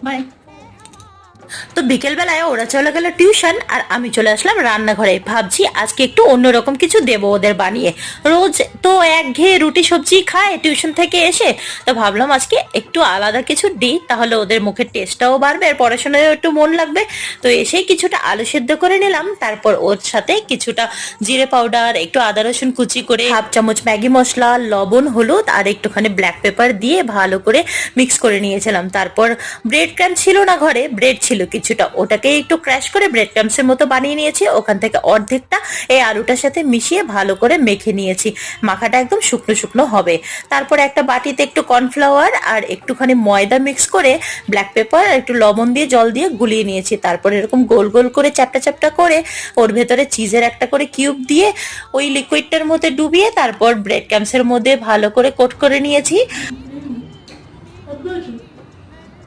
By. তো বিকেলবেলায় ওরা চলে গেল টিউশন, আর আমি চলে আসলাম রান্নাঘরে। ভাবছি আজকে একটু অন্যরকম কিছু দেবো ওদের বানিয়ে। রোজ তো একঘেয়ে রুটি সবজি খায় টিউশন থেকে এসে, তো ভাবলাম আজকে একটু আলাদা কিছু দিই, তাহলে ওদের মুখের টেস্টটাও বাড়বে আর পড়াশোনায়ও একটু মন লাগবে। তো এসেই কিছুটা আলু সেদ্ধ করে নিলাম, তারপর ওর সাথে কিছুটা জিরে পাউডার, একটু আদা রসুন কুচি করে, হাফ চামচ ম্যাগি মশলা, লবণ, হলুদ আর একটুখানি ব্ল্যাক পেপার দিয়ে ভালো করে মিক্স করে নিয়েছিলাম। তারপর ব্রেড ক্রাম্ব ছিল না ঘরে, ব্রেড ছিল কিছুটা, ওটাকে একটু ক্র্যাশ করে ব্রেড ক্রাম্বসের মতো বানিয়ে নিয়েছি। ওখান থেকে অর্ধেকটা এই আলুটার সাথে মিশিয়ে ভালো করে মেখে নিয়েছি। মাখাটা একদম শুকনো শুকনো হবে। তারপর একটা বাটিতে একটু কর্নফ্লাওয়ার আর একটুখানি ময়দা মিক্স করে ব্ল্যাক পেপার আর একটু লবণ দিয়ে জল দিয়ে গুলিয়ে নিয়েছি। তারপর এরকম গোল গোল করে চ্যাপটা চ্যাপটা করে ওর ভেতরে চিজের একটা করে কিউব দিয়ে ওই লিকুইডটার মধ্যে ডুবিয়ে তারপর ব্রেড ক্রাম্বসের মধ্যে ভালো করে কোট করে নিয়েছি।